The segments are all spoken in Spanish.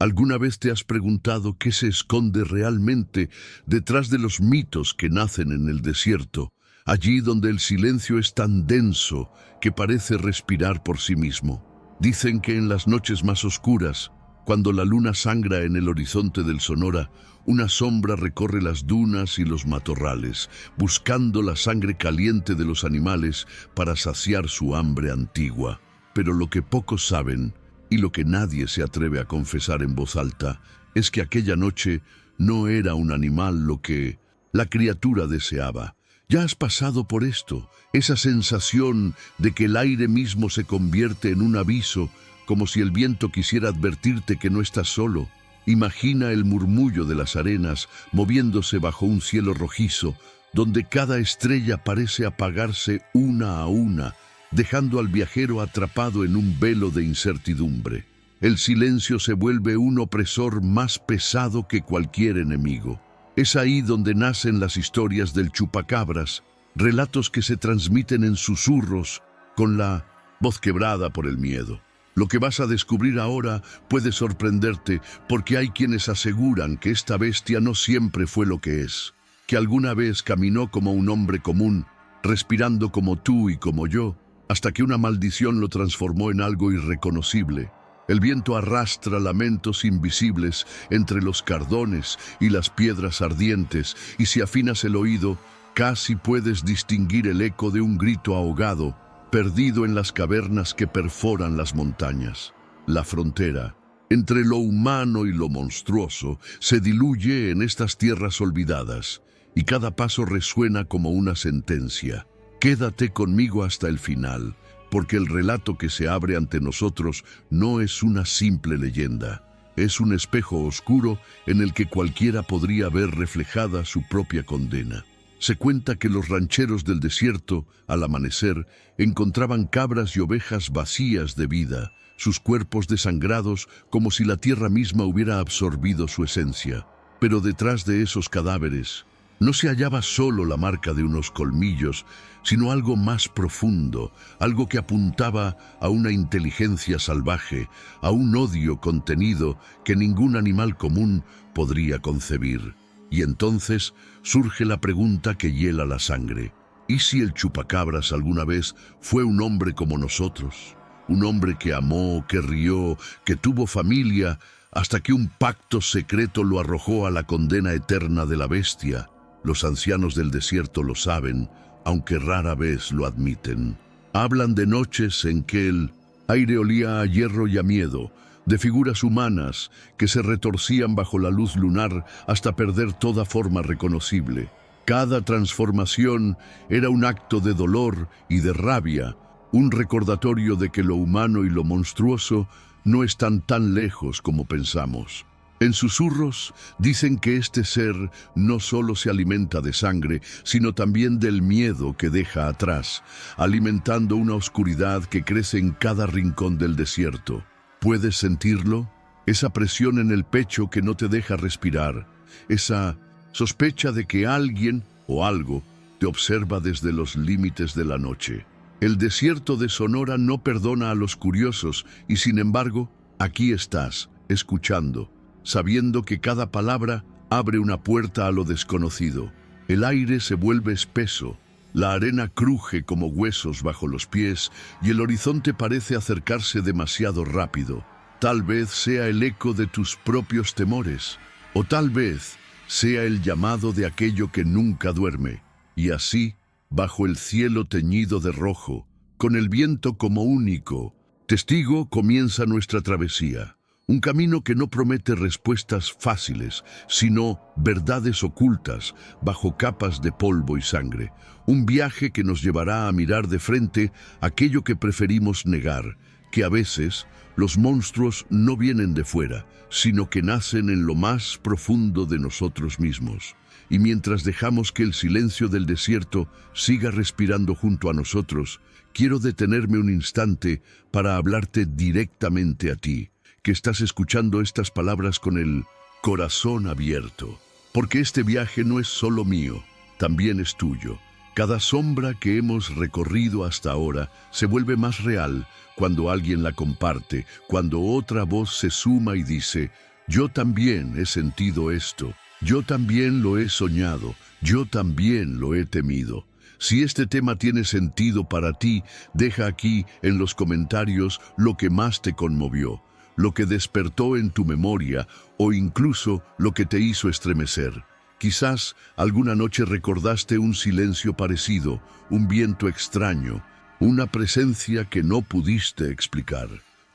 ¿Alguna vez te has preguntado qué se esconde realmente detrás de los mitos que nacen en el desierto, allí donde el silencio es tan denso que parece respirar por sí mismo? Dicen que en las noches más oscuras, cuando la luna sangra en el horizonte del Sonora, una sombra recorre las dunas y los matorrales, buscando la sangre caliente de los animales para saciar su hambre antigua. Pero lo que pocos saben, y lo que nadie se atreve a confesar en voz alta, es que aquella noche no era un animal lo que la criatura deseaba. Ya has pasado por esto, esa sensación de que el aire mismo se convierte en un aviso, como si el viento quisiera advertirte que no estás solo. Imagina el murmullo de las arenas moviéndose bajo un cielo rojizo, donde cada estrella parece apagarse una a una, dejando al viajero atrapado en un velo de incertidumbre. El silencio se vuelve un opresor más pesado que cualquier enemigo. Es ahí donde nacen las historias del chupacabras, relatos que se transmiten en susurros, con la voz quebrada por el miedo. Lo que vas a descubrir ahora puede sorprenderte, porque hay quienes aseguran que esta bestia no siempre fue lo que es, que alguna vez caminó como un hombre común, respirando como tú y como yo, hasta que una maldición lo transformó en algo irreconocible. El viento arrastra lamentos invisibles entre los cardones y las piedras ardientes, y si afinas el oído, casi puedes distinguir el eco de un grito ahogado, perdido en las cavernas que perforan las montañas. La frontera entre lo humano y lo monstruoso se diluye en estas tierras olvidadas, y cada paso resuena como una sentencia. Quédate conmigo hasta el final, porque el relato que se abre ante nosotros no es una simple leyenda. Es un espejo oscuro en el que cualquiera podría ver reflejada su propia condena. Se cuenta que los rancheros del desierto, al amanecer, encontraban cabras y ovejas vacías de vida, sus cuerpos desangrados como si la tierra misma hubiera absorbido su esencia. Pero detrás de esos cadáveres no se hallaba solo la marca de unos colmillos, sino algo más profundo, algo que apuntaba a una inteligencia salvaje, a un odio contenido que ningún animal común podría concebir. Y entonces surge la pregunta que hiela la sangre. ¿Y si el chupacabras alguna vez fue un hombre como nosotros? Un hombre que amó, que rió, que tuvo familia, hasta que un pacto secreto lo arrojó a la condena eterna de la bestia. Los ancianos del desierto lo saben, aunque rara vez lo admiten. Hablan de noches en que el aire olía a hierro y a miedo, de figuras humanas que se retorcían bajo la luz lunar hasta perder toda forma reconocible. Cada transformación era un acto de dolor y de rabia, un recordatorio de que lo humano y lo monstruoso no están tan lejos como pensamos. En susurros dicen que este ser no solo se alimenta de sangre, sino también del miedo que deja atrás, alimentando una oscuridad que crece en cada rincón del desierto. ¿Puedes sentirlo? Esa presión en el pecho que no te deja respirar, esa sospecha de que alguien o algo te observa desde los límites de la noche. El desierto de Sonora no perdona a los curiosos y, sin embargo, aquí estás, escuchando, sabiendo que cada palabra abre una puerta a lo desconocido. El aire se vuelve espeso, la arena cruje como huesos bajo los pies y el horizonte parece acercarse demasiado rápido. Tal vez sea el eco de tus propios temores, o tal vez sea el llamado de aquello que nunca duerme. Y así, bajo el cielo teñido de rojo, con el viento como único testigo, comienza nuestra travesía. Un camino que no promete respuestas fáciles, sino verdades ocultas bajo capas de polvo y sangre. Un viaje que nos llevará a mirar de frente aquello que preferimos negar, que a veces los monstruos no vienen de fuera, sino que nacen en lo más profundo de nosotros mismos. Y mientras dejamos que el silencio del desierto siga respirando junto a nosotros, quiero detenerme un instante para hablarte directamente a ti, que estás escuchando estas palabras con el corazón abierto. Porque este viaje no es solo mío, también es tuyo. Cada sombra que hemos recorrido hasta ahora se vuelve más real cuando alguien la comparte, cuando otra voz se suma y dice: Yo también he sentido esto, yo también lo he soñado, yo también lo he temido. Si este tema tiene sentido para ti, deja aquí en los comentarios lo que más te conmovió, lo que despertó en tu memoria o incluso lo que te hizo estremecer. Quizás alguna noche recordaste un silencio parecido, un viento extraño, una presencia que no pudiste explicar.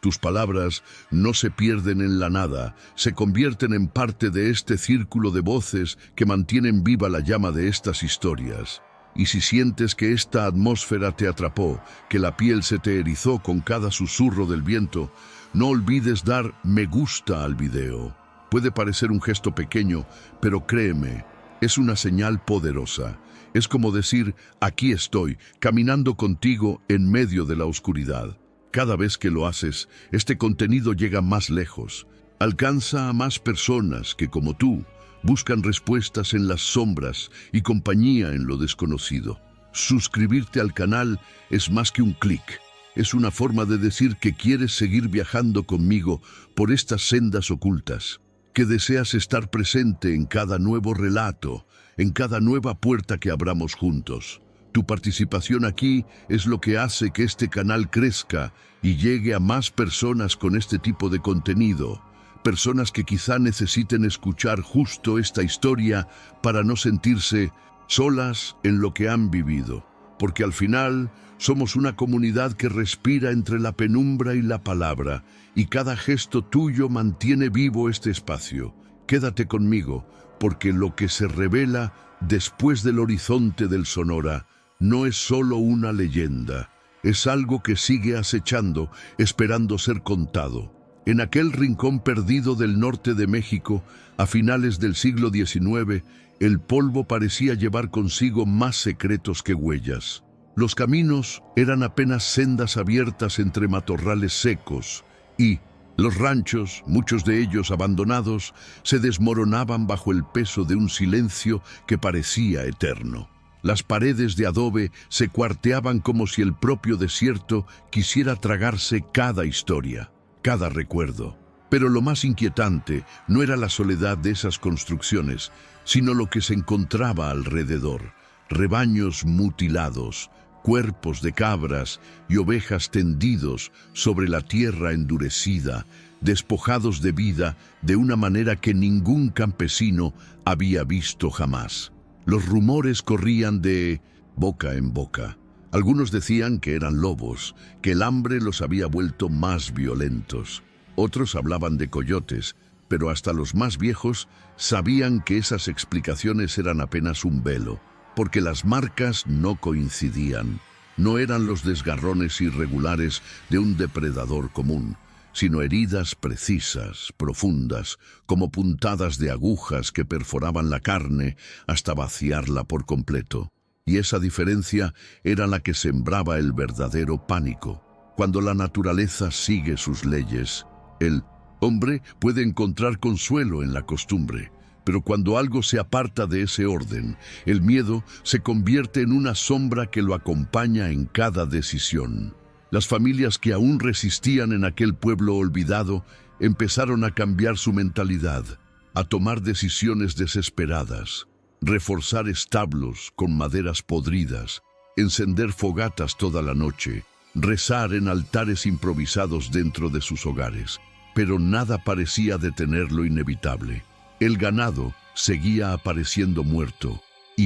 Tus palabras no se pierden en la nada, se convierten en parte de este círculo de voces que mantienen viva la llama de estas historias. Y si sientes que esta atmósfera te atrapó, que la piel se te erizó con cada susurro del viento, no olvides dar me gusta al video. Puede parecer un gesto pequeño, pero créeme, es una señal poderosa. Es como decir, aquí estoy, caminando contigo en medio de la oscuridad. Cada vez que lo haces, este contenido llega más lejos. Alcanza a más personas que, como tú, buscan respuestas en las sombras y compañía en lo desconocido. Suscribirte al canal es más que un clic. Es una forma de decir que quieres seguir viajando conmigo por estas sendas ocultas, que deseas estar presente en cada nuevo relato, en cada nueva puerta que abramos juntos. Tu participación aquí es lo que hace que este canal crezca y llegue a más personas con este tipo de contenido. Personas que quizá necesiten escuchar justo esta historia para no sentirse solas en lo que han vivido. Porque al final somos una comunidad que respira entre la penumbra y la palabra, y cada gesto tuyo mantiene vivo este espacio. Quédate conmigo, porque lo que se revela después del horizonte del Sonora no es solo una leyenda, es algo que sigue acechando, esperando ser contado. En aquel rincón perdido del norte de México, a finales del siglo XIX, el polvo parecía llevar consigo más secretos que huellas. Los caminos eran apenas sendas abiertas entre matorrales secos y los ranchos, muchos de ellos abandonados, se desmoronaban bajo el peso de un silencio que parecía eterno. Las paredes de adobe se cuarteaban como si el propio desierto quisiera tragarse cada historia, cada recuerdo. Pero lo más inquietante no era la soledad de esas construcciones, sino lo que se encontraba alrededor. Rebaños mutilados, cuerpos de cabras y ovejas tendidos sobre la tierra endurecida, despojados de vida de una manera que ningún campesino había visto jamás. Los rumores corrían de boca en boca. Algunos decían que eran lobos, que el hambre los había vuelto más violentos. Otros hablaban de coyotes, pero hasta los más viejos sabían que esas explicaciones eran apenas un velo, porque las marcas no coincidían. No eran los desgarrones irregulares de un depredador común, sino heridas precisas, profundas, como puntadas de agujas que perforaban la carne hasta vaciarla por completo. Y esa diferencia era la que sembraba el verdadero pánico. Cuando la naturaleza sigue sus leyes, el hombre puede encontrar consuelo en la costumbre, pero cuando algo se aparta de ese orden, el miedo se convierte en una sombra que lo acompaña en cada decisión. Las familias que aún resistían en aquel pueblo olvidado empezaron a cambiar su mentalidad, a tomar decisiones desesperadas, reforzar establos con maderas podridas, encender fogatas toda la noche, rezar en altares improvisados dentro de sus hogares. Pero nada parecía detener lo inevitable. El ganado seguía apareciendo muerto, y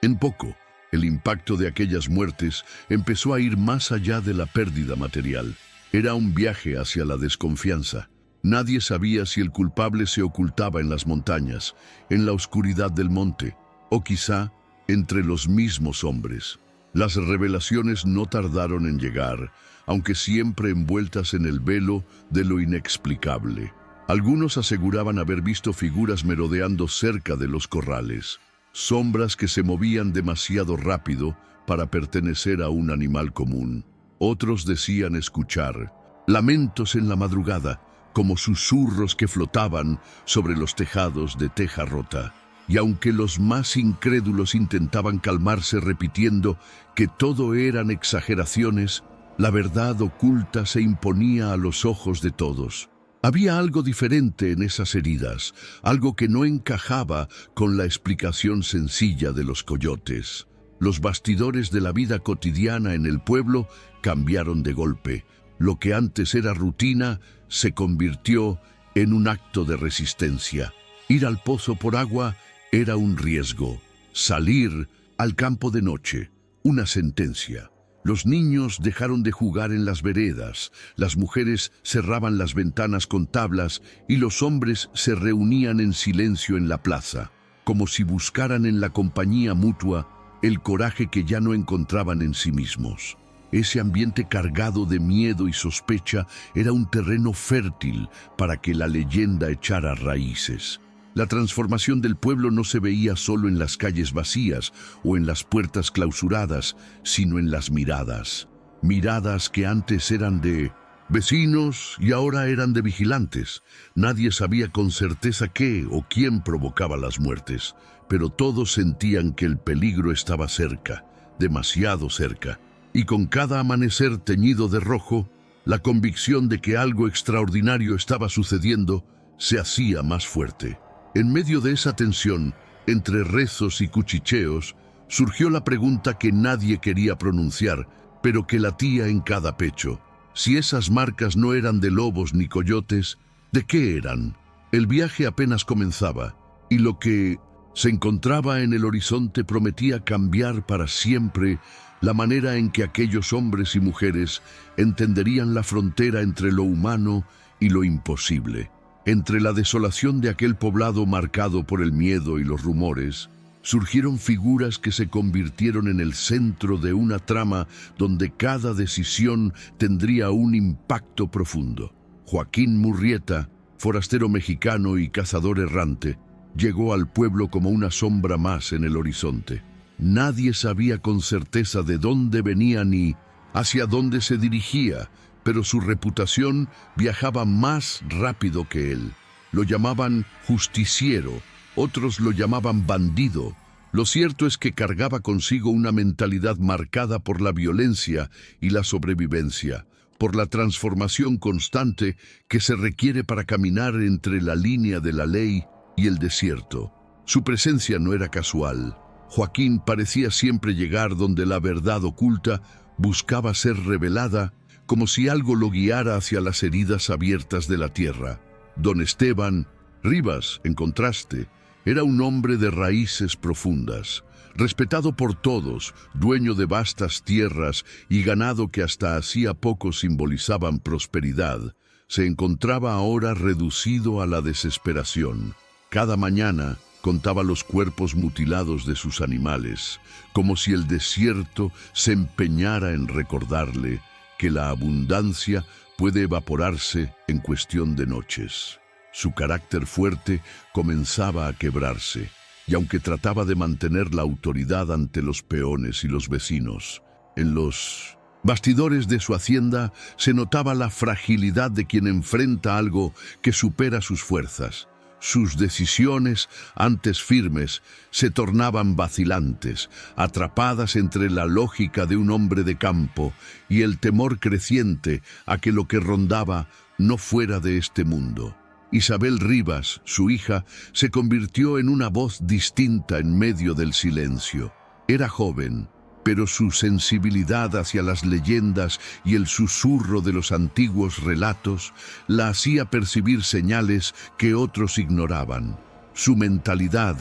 en poco, el impacto de aquellas muertes empezó a ir más allá de la pérdida material. Era un viaje hacia la desconfianza. Nadie sabía si el culpable se ocultaba en las montañas, en la oscuridad del monte, o quizá entre los mismos hombres. Las revelaciones no tardaron en llegar, aunque siempre envueltas en el velo de lo inexplicable. Algunos aseguraban haber visto figuras merodeando cerca de los corrales, sombras que se movían demasiado rápido para pertenecer a un animal común. Otros decían escuchar lamentos en la madrugada, como susurros que flotaban sobre los tejados de teja rota. Y aunque los más incrédulos intentaban calmarse repitiendo que todo eran exageraciones, la verdad oculta se imponía a los ojos de todos. Había algo diferente en esas heridas, algo que no encajaba con la explicación sencilla de los coyotes. Los bastidores de la vida cotidiana en el pueblo cambiaron de golpe. Lo que antes era rutina se convirtió en un acto de resistencia. Ir al pozo por agua era un riesgo. Salir al campo de noche, una sentencia. Los niños dejaron de jugar en las veredas, las mujeres cerraban las ventanas con tablas y los hombres se reunían en silencio en la plaza, como si buscaran en la compañía mutua el coraje que ya no encontraban en sí mismos. Ese ambiente cargado de miedo y sospecha era un terreno fértil para que la leyenda echara raíces. La transformación del pueblo no se veía solo en las calles vacías o en las puertas clausuradas, sino en las miradas. Miradas que antes eran de vecinos y ahora eran de vigilantes. Nadie sabía con certeza qué o quién provocaba las muertes, pero todos sentían que el peligro estaba cerca, demasiado cerca. Y con cada amanecer teñido de rojo, la convicción de que algo extraordinario estaba sucediendo se hacía más fuerte. En medio de esa tensión, entre rezos y cuchicheos, surgió la pregunta que nadie quería pronunciar, pero que latía en cada pecho. Si esas marcas no eran de lobos ni coyotes, ¿de qué eran? El viaje apenas comenzaba, y lo que se encontraba en el horizonte prometía cambiar para siempre la manera en que aquellos hombres y mujeres entenderían la frontera entre lo humano y lo imposible. Entre la desolación de aquel poblado marcado por el miedo y los rumores, surgieron figuras que se convirtieron en el centro de una trama donde cada decisión tendría un impacto profundo. Joaquín Murrieta, forastero mexicano y cazador errante, llegó al pueblo como una sombra más en el horizonte. Nadie sabía con certeza de dónde venía ni hacia dónde se dirigía, pero su reputación viajaba más rápido que él. Lo llamaban justiciero, otros lo llamaban bandido. Lo cierto es que cargaba consigo una mentalidad marcada por la violencia y la sobrevivencia, por la transformación constante que se requiere para caminar entre la línea de la ley y el desierto. Su presencia no era casual. Joaquín parecía siempre llegar donde la verdad oculta buscaba ser revelada, como si algo lo guiara hacia las heridas abiertas de la tierra. Don Esteban Rivas, en contraste, era un hombre de raíces profundas, respetado por todos, dueño de vastas tierras y ganado que hasta hacía poco simbolizaban prosperidad. Se encontraba ahora reducido a la desesperación. Cada mañana contaba los cuerpos mutilados de sus animales, como si el desierto se empeñara en recordarle que la abundancia puede evaporarse en cuestión de noches. Su carácter fuerte comenzaba a quebrarse, y aunque trataba de mantener la autoridad ante los peones y los vecinos, en los bastidores de su hacienda se notaba la fragilidad de quien enfrenta algo que supera sus fuerzas. Sus decisiones, antes firmes, se tornaban vacilantes, atrapadas entre la lógica de un hombre de campo y el temor creciente a que lo que rondaba no fuera de este mundo. Isabel Rivas, su hija, se convirtió en una voz distinta en medio del silencio. Era joven, pero su sensibilidad hacia las leyendas y el susurro de los antiguos relatos la hacía percibir señales que otros ignoraban. Su mentalidad,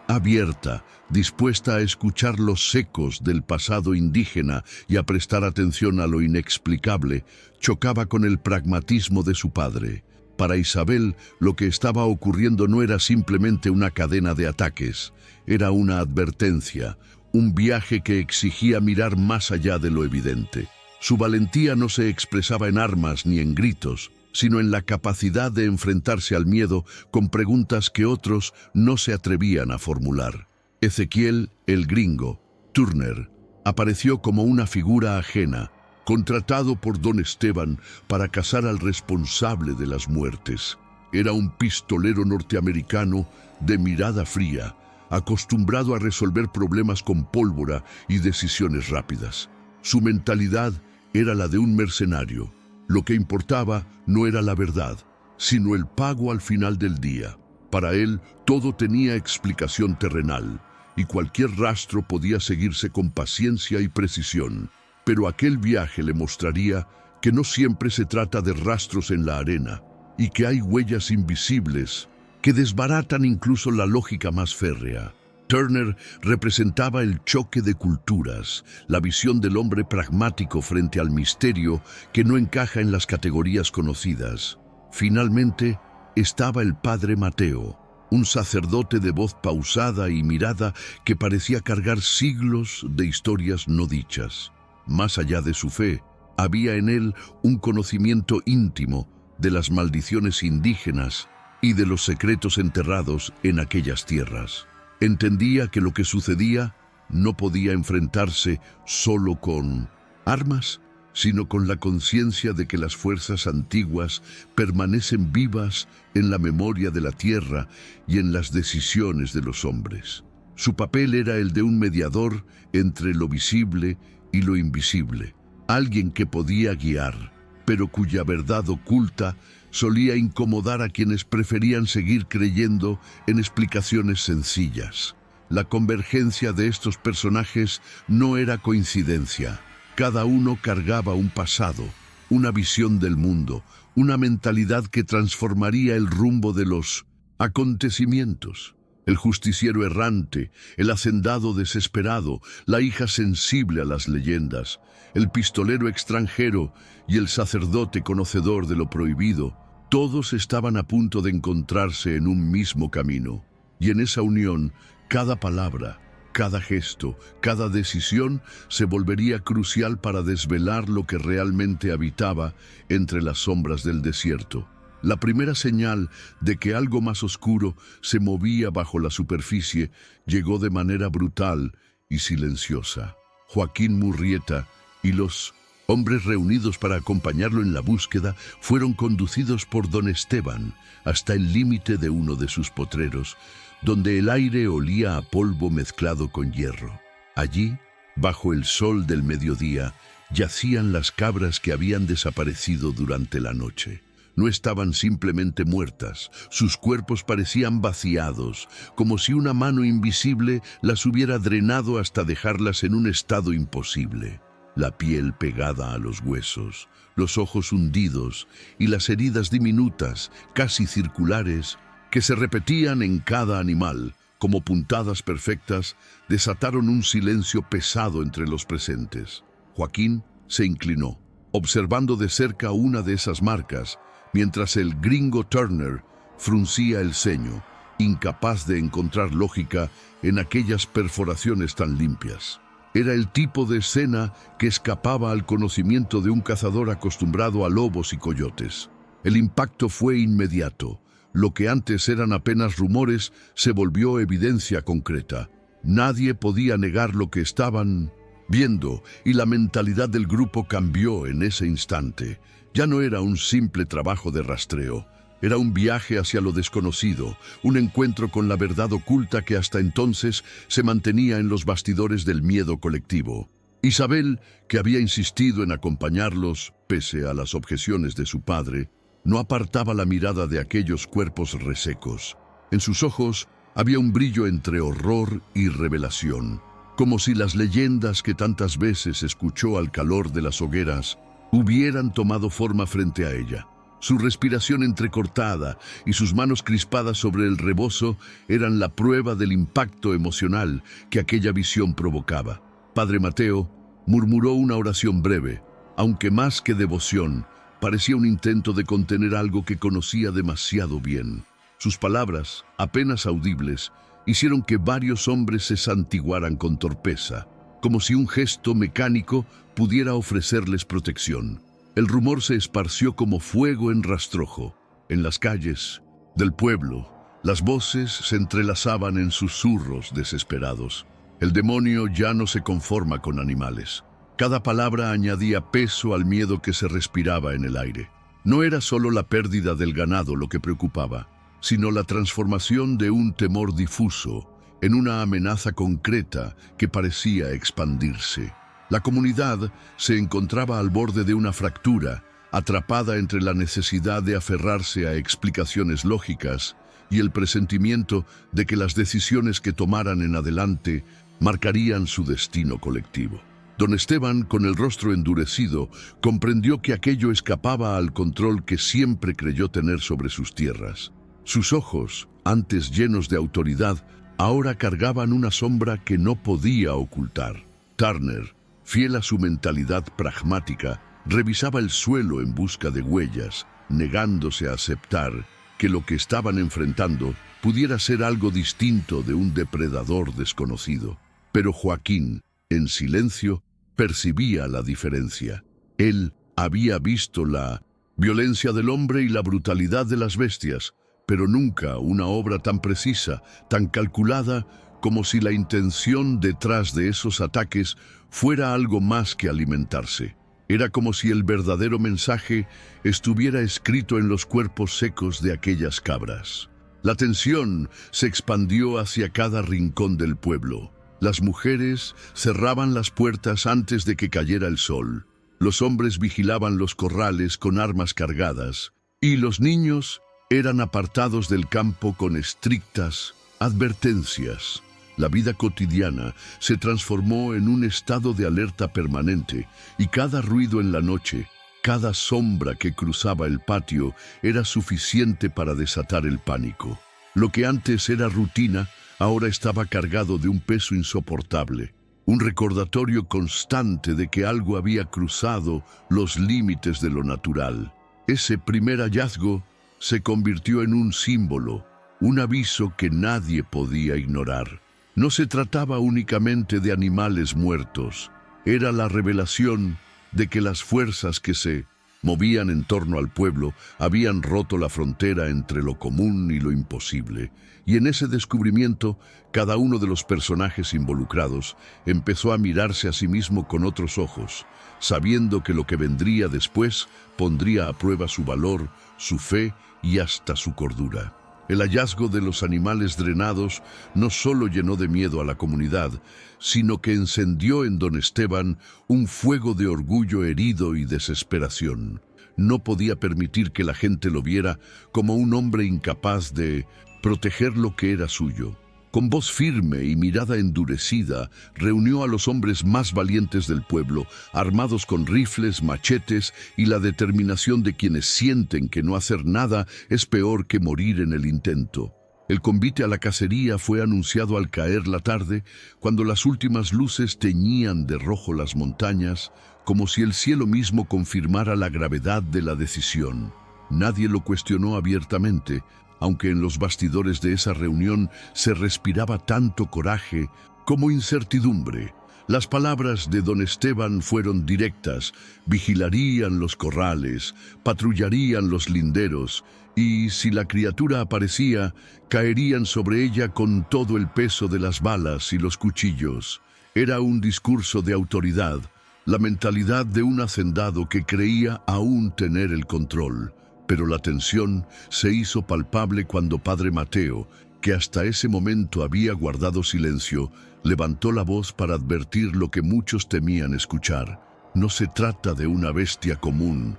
abierta, dispuesta a escuchar los ecos del pasado indígena y a prestar atención a lo inexplicable, chocaba con el pragmatismo de su padre. Para Isabel, lo que estaba ocurriendo no era simplemente una cadena de ataques, era una advertencia, un viaje que exigía mirar más allá de lo evidente. Su valentía no se expresaba en armas ni en gritos, sino en la capacidad de enfrentarse al miedo con preguntas que otros no se atrevían a formular. Ezequiel, el gringo, Turner, apareció como una figura ajena, contratado por don Esteban para cazar al responsable de las muertes. Era un pistolero norteamericano de mirada fría, acostumbrado a resolver problemas con pólvora y decisiones rápidas. Su mentalidad era la de un mercenario. Lo que importaba no era la verdad, sino el pago al final del día. Para él, todo tenía explicación terrenal, y cualquier rastro podía seguirse con paciencia y precisión. Pero aquel viaje le mostraría que no siempre se trata de rastros en la arena, y que hay huellas invisibles que desbaratan incluso la lógica más férrea. Turner representaba el choque de culturas, la visión del hombre pragmático frente al misterio que no encaja en las categorías conocidas. Finalmente, estaba el padre Mateo, un sacerdote de voz pausada y mirada que parecía cargar siglos de historias no dichas. Más allá de su fe, había en él un conocimiento íntimo de las maldiciones indígenas y de los secretos enterrados en aquellas tierras. Entendía que lo que sucedía no podía enfrentarse solo con armas, sino con la conciencia de que las fuerzas antiguas permanecen vivas en la memoria de la tierra y en las decisiones de los hombres. Su papel era el de un mediador entre lo visible y lo invisible, alguien que podía guiar, pero cuya verdad oculta solía incomodar a quienes preferían seguir creyendo en explicaciones sencillas. La convergencia de estos personajes no era coincidencia. Cada uno cargaba un pasado, una visión del mundo, una mentalidad que transformaría el rumbo de los acontecimientos. El justiciero errante, el hacendado desesperado, la hija sensible a las leyendas, el pistolero extranjero y el sacerdote conocedor de lo prohibido, todos estaban a punto de encontrarse en un mismo camino. Y en esa unión, cada palabra, cada gesto, cada decisión se volvería crucial para desvelar lo que realmente habitaba entre las sombras del desierto. La primera señal de que algo más oscuro se movía bajo la superficie llegó de manera brutal y silenciosa. Joaquín Murrieta y los hombres reunidos para acompañarlo en la búsqueda fueron conducidos por don Esteban hasta el límite de uno de sus potreros, donde el aire olía a polvo mezclado con hierro. Allí, bajo el sol del mediodía, yacían las cabras que habían desaparecido durante la noche. No estaban simplemente muertas, sus cuerpos parecían vaciados, como si una mano invisible las hubiera drenado hasta dejarlas en un estado imposible. La piel pegada a los huesos, los ojos hundidos y las heridas diminutas, casi circulares, que se repetían en cada animal, como puntadas perfectas, desataron un silencio pesado entre los presentes. Joaquín se inclinó, observando de cerca una de esas marcas, mientras el gringo Turner fruncía el ceño, incapaz de encontrar lógica en aquellas perforaciones tan limpias. Era el tipo de escena que escapaba al conocimiento de un cazador acostumbrado a lobos y coyotes. El impacto fue inmediato. Lo que antes eran apenas rumores se volvió evidencia concreta. Nadie podía negar lo que estaban viendo, y la mentalidad del grupo cambió en ese instante. Ya no era un simple trabajo de rastreo. Era un viaje hacia lo desconocido, un encuentro con la verdad oculta que hasta entonces se mantenía en los bastidores del miedo colectivo. Isabel, que había insistido en acompañarlos, pese a las objeciones de su padre, no apartaba la mirada de aquellos cuerpos resecos. En sus ojos había un brillo entre horror y revelación, como si las leyendas que tantas veces escuchó al calor de las hogueras hubieran tomado forma frente a ella. Su respiración entrecortada y sus manos crispadas sobre el rebozo eran la prueba del impacto emocional que aquella visión provocaba. Padre Mateo murmuró una oración breve, aunque más que devoción, parecía un intento de contener algo que conocía demasiado bien. Sus palabras, apenas audibles, hicieron que varios hombres se santiguaran con torpeza, como si un gesto mecánico pudiera ofrecerles protección. El rumor se esparció como fuego en rastrojo. En las calles del pueblo, las voces se entrelazaban en susurros desesperados. El demonio ya no se conforma con animales. Cada palabra añadía peso al miedo que se respiraba en el aire. No era solo la pérdida del ganado lo que preocupaba, sino la transformación de un temor difuso en una amenaza concreta que parecía expandirse. La comunidad se encontraba al borde de una fractura, atrapada entre la necesidad de aferrarse a explicaciones lógicas y el presentimiento de que las decisiones que tomaran en adelante marcarían su destino colectivo. Don Esteban, con el rostro endurecido, comprendió que aquello escapaba al control que siempre creyó tener sobre sus tierras. Sus ojos, antes llenos de autoridad, ahora cargaban una sombra que no podía ocultar. Turner, fiel a su mentalidad pragmática, revisaba el suelo en busca de huellas, negándose a aceptar que lo que estaban enfrentando pudiera ser algo distinto de un depredador desconocido. Pero Joaquín, en silencio, percibía la diferencia. Él había visto la violencia del hombre y la brutalidad de las bestias, pero nunca una obra tan precisa, tan calculada, como si la intención detrás de esos ataques fuera algo más que alimentarse. Era como si el verdadero mensaje estuviera escrito en los cuerpos secos de aquellas cabras. La tensión se expandió hacia cada rincón del pueblo. Las mujeres cerraban las puertas antes de que cayera el sol. Los hombres vigilaban los corrales con armas cargadas, y los niños eran apartados del campo con estrictas advertencias. La vida cotidiana se transformó en un estado de alerta permanente, y cada ruido en la noche, cada sombra que cruzaba el patio, era suficiente para desatar el pánico. Lo que antes era rutina, ahora estaba cargado de un peso insoportable, un recordatorio constante de que algo había cruzado los límites de lo natural. Ese primer hallazgo se convirtió en un símbolo, un aviso que nadie podía ignorar. No se trataba únicamente de animales muertos, era la revelación de que las fuerzas que se movían en torno al pueblo habían roto la frontera entre lo común y lo imposible, y en ese descubrimiento cada uno de los personajes involucrados empezó a mirarse a sí mismo con otros ojos, sabiendo que lo que vendría después pondría a prueba su valor, su fe y hasta su cordura. El hallazgo de los animales drenados no solo llenó de miedo a la comunidad, sino que encendió en don Esteban un fuego de orgullo herido y desesperación. No podía permitir que la gente lo viera como un hombre incapaz de proteger lo que era suyo. Con voz firme y mirada endurecida, reunió a los hombres más valientes del pueblo, armados con rifles, machetes y la determinación de quienes sienten que no hacer nada es peor que morir en el intento. El convite a la cacería fue anunciado al caer la tarde, cuando las últimas luces teñían de rojo las montañas, como si el cielo mismo confirmara la gravedad de la decisión. Nadie lo cuestionó abiertamente, aunque en los bastidores de esa reunión se respiraba tanto coraje como incertidumbre. Las palabras de don Esteban fueron directas: vigilarían los corrales, patrullarían los linderos, y si la criatura aparecía, caerían sobre ella con todo el peso de las balas y los cuchillos. Era un discurso de autoridad, la mentalidad de un hacendado que creía aún tener el control. Pero la tensión se hizo palpable cuando Padre Mateo, que hasta ese momento había guardado silencio, levantó la voz para advertir lo que muchos temían escuchar. No se trata de una bestia común.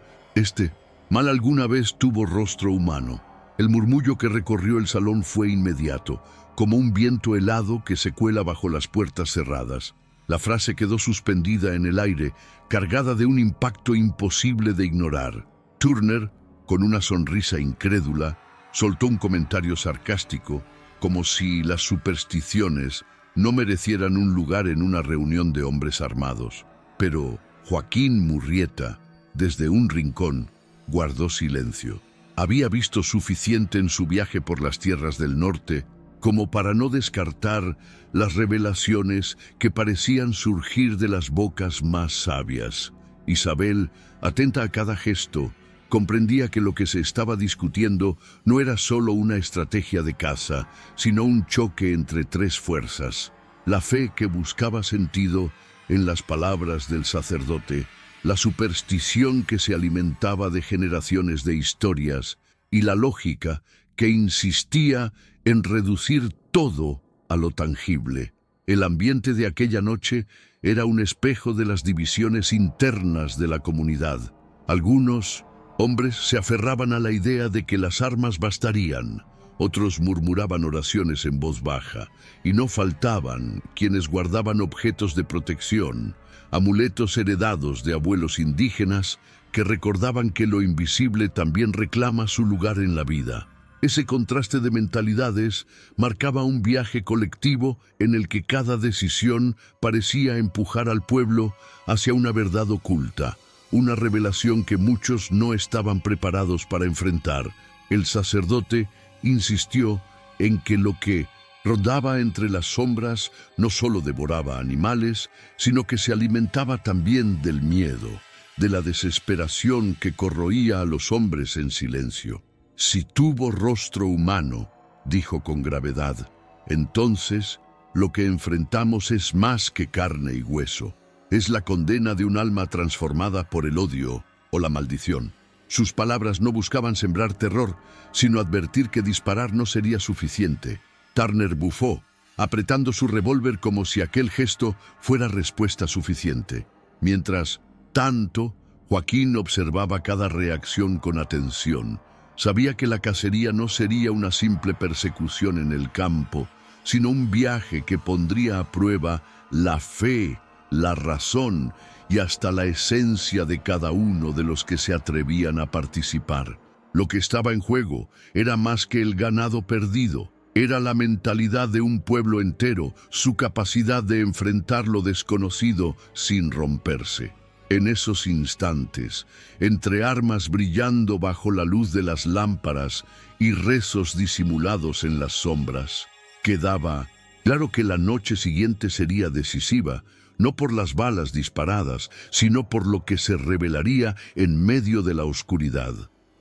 Mal alguna vez tuvo rostro humano. El murmullo que recorrió el salón fue inmediato, como un viento helado que se cuela bajo las puertas cerradas. La frase quedó suspendida en el aire, cargada de un impacto imposible de ignorar. Turner, con una sonrisa incrédula, soltó un comentario sarcástico, como si las supersticiones no merecieran un lugar en una reunión de hombres armados. Pero Joaquín Murrieta, desde un rincón, guardó silencio. Había visto suficiente en su viaje por las tierras del norte como para no descartar las revelaciones que parecían surgir de las bocas más sabias. Isabel, atenta a cada gesto, comprendía que lo que se estaba discutiendo no era solo una estrategia de caza, sino un choque entre tres fuerzas: la fe que buscaba sentido en las palabras del sacerdote, la superstición que se alimentaba de generaciones de historias y la lógica que insistía en reducir todo a lo tangible. El ambiente de aquella noche era un espejo de las divisiones internas de la comunidad. Algunos hombres se aferraban a la idea de que las armas bastarían. Otros murmuraban oraciones en voz baja, y no faltaban quienes guardaban objetos de protección, amuletos heredados de abuelos indígenas que recordaban que lo invisible también reclama su lugar en la vida. Ese contraste de mentalidades marcaba un viaje colectivo en el que cada decisión parecía empujar al pueblo hacia una verdad oculta, una revelación que muchos no estaban preparados para enfrentar. El sacerdote insistió en que lo que rondaba entre las sombras no solo devoraba animales, sino que se alimentaba también del miedo, de la desesperación que corroía a los hombres en silencio. Si tuvo rostro humano, dijo con gravedad, entonces lo que enfrentamos es más que carne y hueso. Es la condena de un alma transformada por el odio o la maldición. Sus palabras no buscaban sembrar terror, sino advertir que disparar no sería suficiente. Turner bufó, apretando su revólver como si aquel gesto fuera respuesta suficiente. Mientras tanto, Joaquín observaba cada reacción con atención. Sabía que la cacería no sería una simple persecución en el campo, sino un viaje que pondría a prueba la fe, la razón y hasta la esencia de cada uno de los que se atrevían a participar. Lo que estaba en juego era más que el ganado perdido. Era la mentalidad de un pueblo entero, su capacidad de enfrentar lo desconocido sin romperse. En esos instantes, entre armas brillando bajo la luz de las lámparas y rezos disimulados en las sombras, quedaba claro que la noche siguiente sería decisiva, no por las balas disparadas, sino por lo que se revelaría en medio de la oscuridad.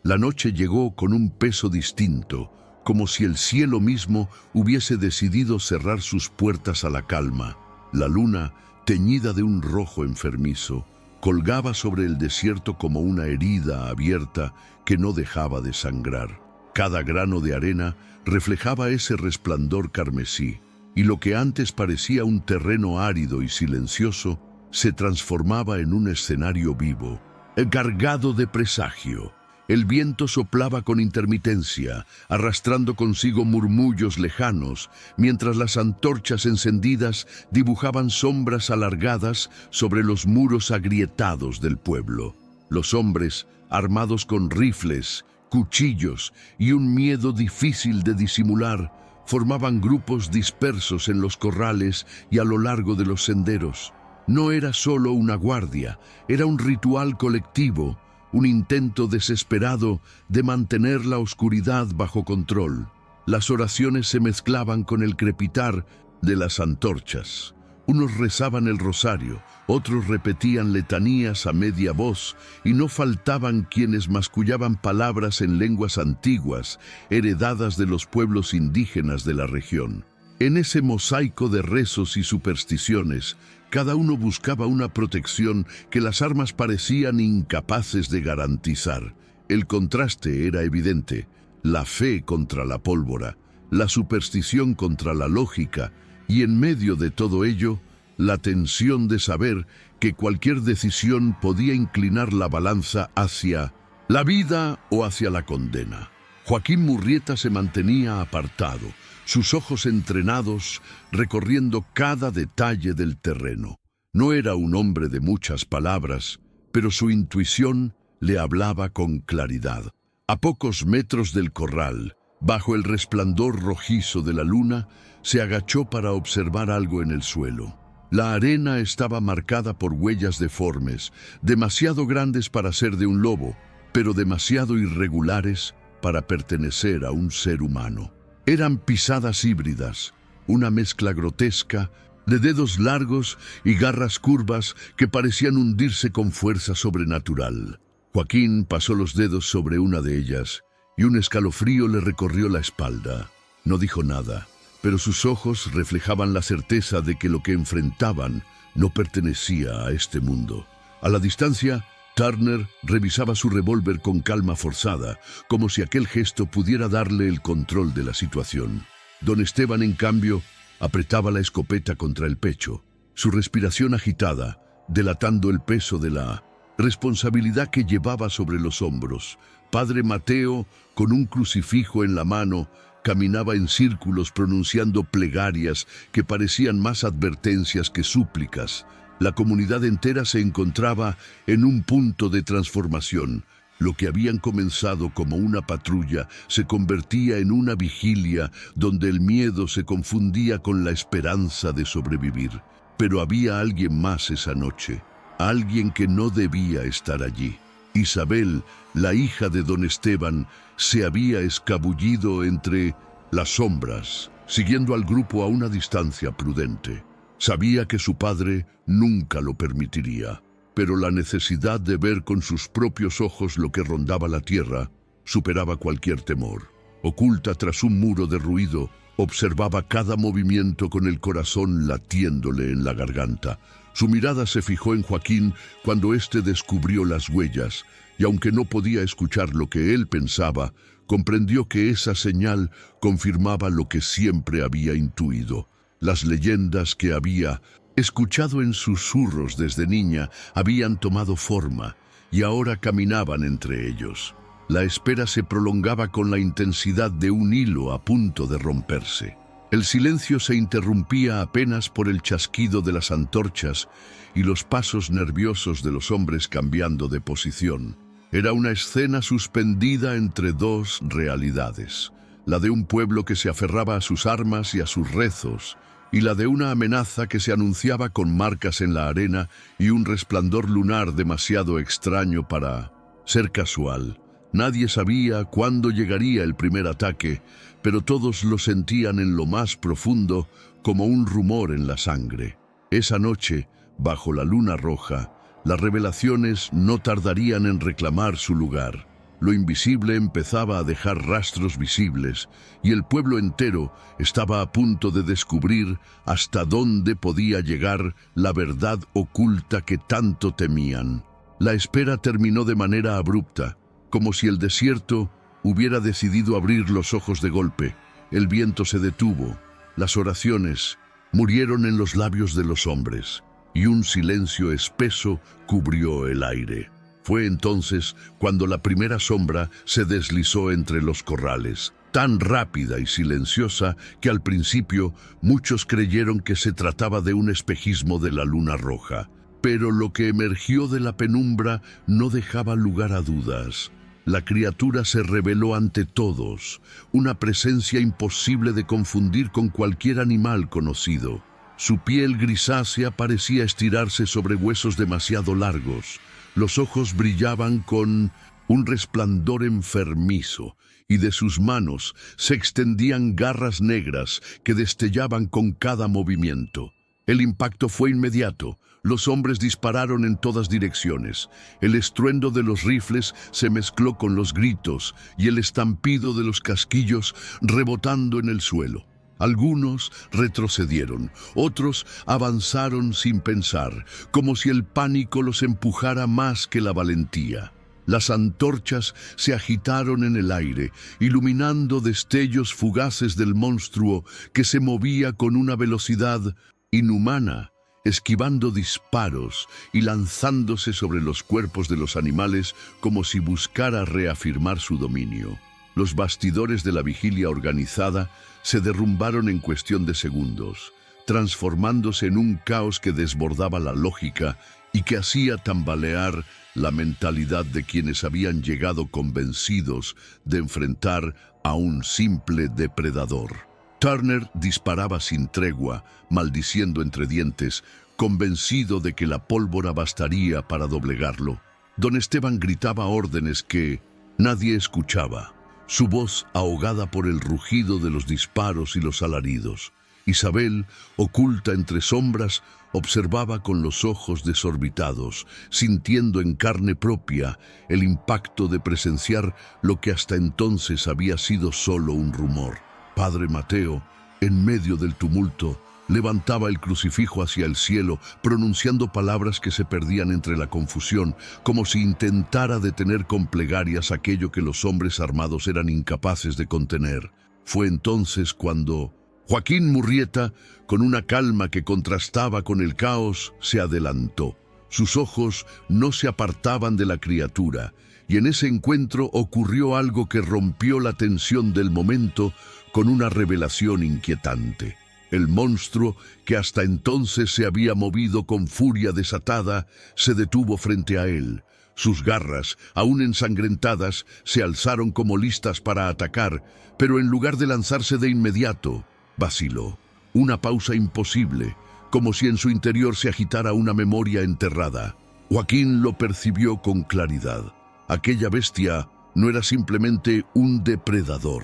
La noche llegó con un peso distinto, como si el cielo mismo hubiese decidido cerrar sus puertas a la calma. La luna, teñida de un rojo enfermizo, colgaba sobre el desierto como una herida abierta que no dejaba de sangrar. Cada grano de arena reflejaba ese resplandor carmesí, y lo que antes parecía un terreno árido y silencioso se transformaba en un escenario vivo, cargado de presagio. El viento soplaba con intermitencia, arrastrando consigo murmullos lejanos, mientras las antorchas encendidas dibujaban sombras alargadas sobre los muros agrietados del pueblo. Los hombres, armados con rifles, cuchillos y un miedo difícil de disimular, formaban grupos dispersos en los corrales y a lo largo de los senderos. No era solo una guardia, era un ritual colectivo, un intento desesperado de mantener la oscuridad bajo control. Las oraciones se mezclaban con el crepitar de las antorchas. Unos rezaban el rosario, otros repetían letanías a media voz, y no faltaban quienes mascullaban palabras en lenguas antiguas, heredadas de los pueblos indígenas de la región. En ese mosaico de rezos y supersticiones, cada uno buscaba una protección que las armas parecían incapaces de garantizar. El contraste era evidente: la fe contra la pólvora, la superstición contra la lógica, y en medio de todo ello, la tensión de saber que cualquier decisión podía inclinar la balanza hacia la vida o hacia la condena. Joaquín Murrieta se mantenía apartado, sus ojos entrenados recorriendo cada detalle del terreno. No era un hombre de muchas palabras, pero su intuición le hablaba con claridad. A pocos metros del corral, bajo el resplandor rojizo de la luna, se agachó para observar algo en el suelo. La arena estaba marcada por huellas deformes, demasiado grandes para ser de un lobo, pero demasiado irregulares para pertenecer a un ser humano. Eran pisadas híbridas, una mezcla grotesca de dedos largos y garras curvas que parecían hundirse con fuerza sobrenatural. Joaquín pasó los dedos sobre una de ellas y un escalofrío le recorrió la espalda. No dijo nada, pero sus ojos reflejaban la certeza de que lo que enfrentaban no pertenecía a este mundo. A la distancia, Turner revisaba su revólver con calma forzada, como si aquel gesto pudiera darle el control de la situación. Don Esteban, en cambio, apretaba la escopeta contra el pecho, su respiración agitada, delatando el peso de la responsabilidad que llevaba sobre los hombros. Padre Mateo, con un crucifijo en la mano, caminaba en círculos pronunciando plegarias que parecían más advertencias que súplicas. La comunidad entera se encontraba en un punto de transformación. Lo que habían comenzado como una patrulla se convertía en una vigilia donde el miedo se confundía con la esperanza de sobrevivir. Pero había alguien más esa noche, alguien que no debía estar allí. Isabel, la hija de don Esteban, se había escabullido entre las sombras, siguiendo al grupo a una distancia prudente. Sabía que su padre nunca lo permitiría, pero la necesidad de ver con sus propios ojos lo que rondaba la tierra superaba cualquier temor. Oculta tras un muro de ruido, observaba cada movimiento con el corazón latiéndole en la garganta. Su mirada se fijó en Joaquín cuando éste descubrió las huellas, y aunque no podía escuchar lo que él pensaba, comprendió que esa señal confirmaba lo que siempre había intuido. Las leyendas que había escuchado en susurros desde niña habían tomado forma y ahora caminaban entre ellos. La espera se prolongaba con la intensidad de un hilo a punto de romperse. El silencio se interrumpía apenas por el chasquido de las antorchas y los pasos nerviosos de los hombres cambiando de posición. Era una escena suspendida entre dos realidades, la de un pueblo que se aferraba a sus armas y a sus rezos, y la de una amenaza que se anunciaba con marcas en la arena y un resplandor lunar demasiado extraño para ser casual. Nadie sabía cuándo llegaría el primer ataque, pero todos lo sentían en lo más profundo como un rumor en la sangre. Esa noche, bajo la luna roja, las revelaciones no tardarían en reclamar su lugar. Lo invisible empezaba a dejar rastros visibles y el pueblo entero estaba a punto de descubrir hasta dónde podía llegar la verdad oculta que tanto temían. La espera terminó de manera abrupta, como si el desierto hubiera decidido abrir los ojos de golpe. El viento se detuvo, las oraciones murieron en los labios de los hombres y un silencio espeso cubrió el aire. Fue entonces cuando la primera sombra se deslizó entre los corrales, tan rápida y silenciosa que al principio muchos creyeron que se trataba de un espejismo de la luna roja. Pero lo que emergió de la penumbra no dejaba lugar a dudas. La criatura se reveló ante todos, una presencia imposible de confundir con cualquier animal conocido. Su piel grisácea parecía estirarse sobre huesos demasiado largos. Los ojos brillaban con un resplandor enfermizo y de sus manos se extendían garras negras que destellaban con cada movimiento. El impacto fue inmediato. Los hombres dispararon en todas direcciones. El estruendo de los rifles se mezcló con los gritos y el estampido de los casquillos rebotando en el suelo. Algunos retrocedieron, otros avanzaron sin pensar, como si el pánico los empujara más que la valentía. Las antorchas se agitaron en el aire, iluminando destellos fugaces del monstruo que se movía con una velocidad inhumana, esquivando disparos y lanzándose sobre los cuerpos de los animales como si buscara reafirmar su dominio. Los bastidores de la vigilia organizada se derrumbaron en cuestión de segundos, transformándose en un caos que desbordaba la lógica y que hacía tambalear la mentalidad de quienes habían llegado convencidos de enfrentar a un simple depredador. Turner disparaba sin tregua, maldiciendo entre dientes, convencido de que la pólvora bastaría para doblegarlo. Don Esteban gritaba órdenes que nadie escuchaba, su voz ahogada por el rugido de los disparos y los alaridos. Isabel, oculta entre sombras, observaba con los ojos desorbitados, sintiendo en carne propia el impacto de presenciar lo que hasta entonces había sido solo un rumor. Padre Mateo, en medio del tumulto, levantaba el crucifijo hacia el cielo, pronunciando palabras que se perdían entre la confusión, como si intentara detener con plegarias aquello que los hombres armados eran incapaces de contener. Fue entonces cuando Joaquín Murrieta, con una calma que contrastaba con el caos, se adelantó. Sus ojos no se apartaban de la criatura, y en ese encuentro ocurrió algo que rompió la tensión del momento con una revelación inquietante. El monstruo, que hasta entonces se había movido con furia desatada, se detuvo frente a él. Sus garras, aún ensangrentadas, se alzaron como listas para atacar, pero en lugar de lanzarse de inmediato, vaciló. Una pausa imposible, como si en su interior se agitara una memoria enterrada. Joaquín lo percibió con claridad. Aquella bestia no era simplemente un depredador.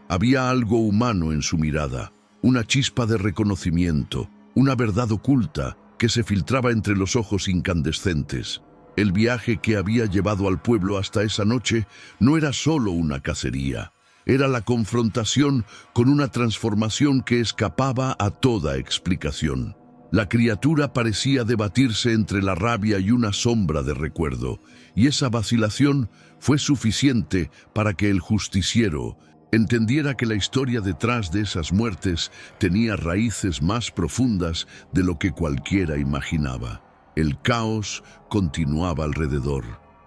Había algo humano en su mirada, una chispa de reconocimiento, una verdad oculta que se filtraba entre los ojos incandescentes. El viaje que había llevado al pueblo hasta esa noche no era solo una cacería. Era la confrontación con una transformación que escapaba a toda explicación. La criatura parecía debatirse entre la rabia y una sombra de recuerdo, y esa vacilación fue suficiente para que el justiciero entendiera que la historia detrás de esas muertes tenía raíces más profundas de lo que cualquiera imaginaba. El caos continuaba alrededor,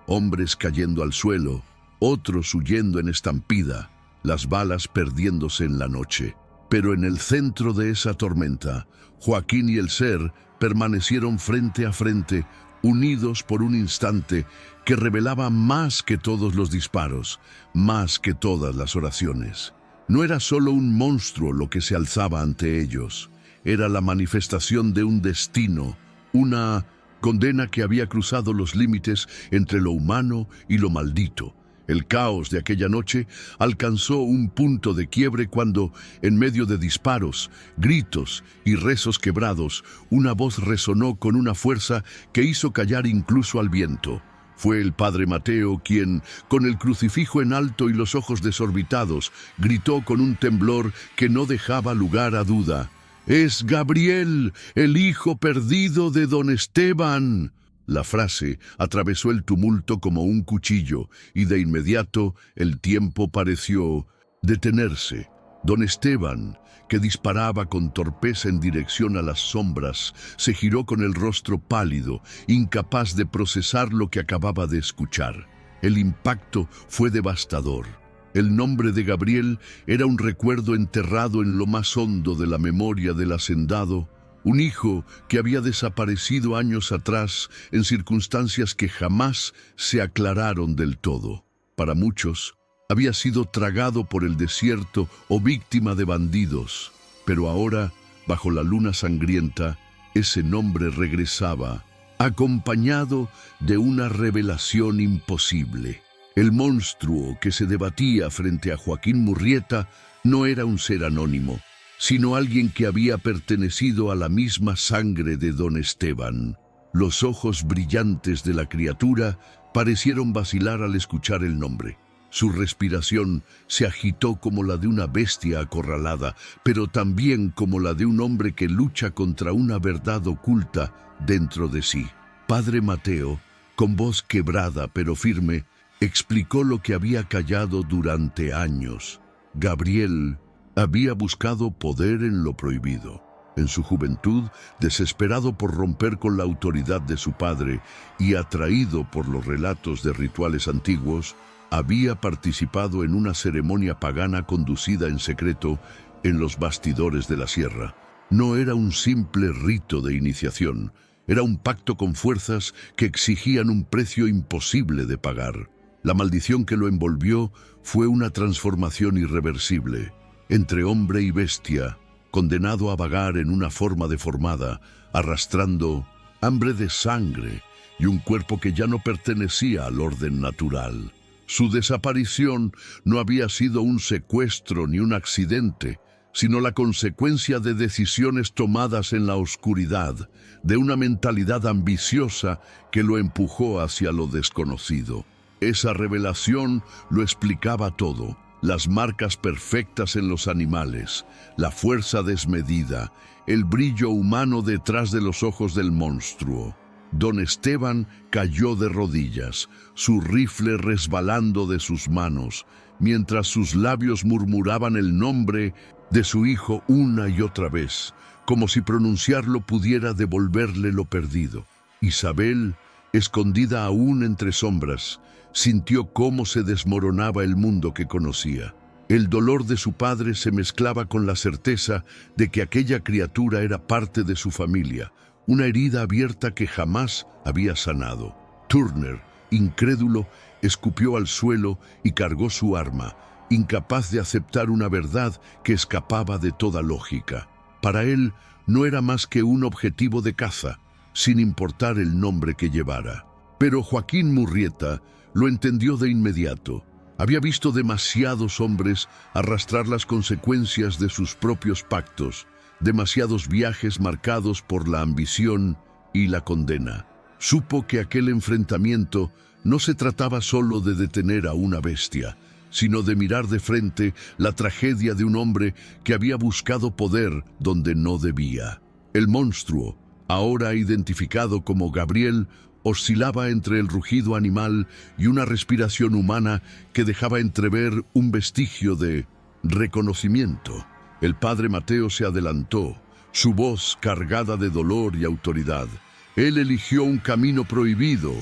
hombres cayendo al suelo, otros huyendo en estampida, las balas perdiéndose en la noche. Pero en el centro de esa tormenta, Joaquín y el ser permanecieron frente a frente, unidos por un instante que revelaba más que todos los disparos, más que todas las oraciones. No era solo un monstruo lo que se alzaba ante ellos, era la manifestación de un destino, una condena que había cruzado los límites entre lo humano y lo maldito. El caos de aquella noche alcanzó un punto de quiebre cuando, en medio de disparos, gritos y rezos quebrados, una voz resonó con una fuerza que hizo callar incluso al viento. Fue el padre Mateo quien, con el crucifijo en alto y los ojos desorbitados, gritó con un temblor que no dejaba lugar a duda: «¡Es Gabriel, el hijo perdido de don Esteban!». La frase atravesó el tumulto como un cuchillo y de inmediato el tiempo pareció detenerse. Don Esteban, que disparaba con torpeza en dirección a las sombras, se giró con el rostro pálido, incapaz de procesar lo que acababa de escuchar. El impacto fue devastador. El nombre de Gabriel era un recuerdo enterrado en lo más hondo de la memoria del hacendado, un hijo que había desaparecido años atrás en circunstancias que jamás se aclararon del todo. Para muchos, había sido tragado por el desierto o víctima de bandidos, pero ahora, bajo la luna sangrienta, ese nombre regresaba, acompañado de una revelación imposible. El monstruo que se debatía frente a Joaquín Murrieta no era un ser anónimo, sino alguien que había pertenecido a la misma sangre de don Esteban. Los ojos brillantes de la criatura parecieron vacilar al escuchar el nombre. Su respiración se agitó como la de una bestia acorralada, pero también como la de un hombre que lucha contra una verdad oculta dentro de sí. Padre Mateo, con voz quebrada pero firme, explicó lo que había callado durante años. Gabriel había buscado poder en lo prohibido. En su juventud, desesperado por romper con la autoridad de su padre y atraído por los relatos de rituales antiguos, había participado en una ceremonia pagana conducida en secreto en los bastidores de la sierra. No era un simple rito de iniciación, era un pacto con fuerzas que exigían un precio imposible de pagar. La maldición que lo envolvió fue una transformación irreversible. Entre hombre y bestia, condenado a vagar en una forma deformada, arrastrando hambre de sangre y un cuerpo que ya no pertenecía al orden natural. Su desaparición no había sido un secuestro ni un accidente, sino la consecuencia de decisiones tomadas en la oscuridad, de una mentalidad ambiciosa que lo empujó hacia lo desconocido. Esa revelación lo explicaba todo. Las marcas perfectas en los animales, la fuerza desmedida, el brillo humano detrás de los ojos del monstruo. Don Esteban cayó de rodillas, su rifle resbalando de sus manos, mientras sus labios murmuraban el nombre de su hijo una y otra vez, como si pronunciarlo pudiera devolverle lo perdido. Isabel, escondida aún entre sombras, sintió cómo se desmoronaba el mundo que conocía. El dolor de su padre se mezclaba con la certeza de que aquella criatura era parte de su familia, una herida abierta que jamás había sanado. Turner, incrédulo, escupió al suelo y cargó su arma, incapaz de aceptar una verdad que escapaba de toda lógica. Para él no era más que un objetivo de caza, sin importar el nombre que llevara. Pero Joaquín Murrieta lo entendió de inmediato. Había visto demasiados hombres arrastrar las consecuencias de sus propios pactos, demasiados viajes marcados por la ambición y la condena. Supo que aquel enfrentamiento no se trataba solo de detener a una bestia, sino de mirar de frente la tragedia de un hombre que había buscado poder donde no debía. El monstruo, ahora identificado como Gabriel, oscilaba entre el rugido animal y una respiración humana que dejaba entrever un vestigio de reconocimiento. El padre Mateo se adelantó, su voz cargada de dolor y autoridad. Él eligió un camino prohibido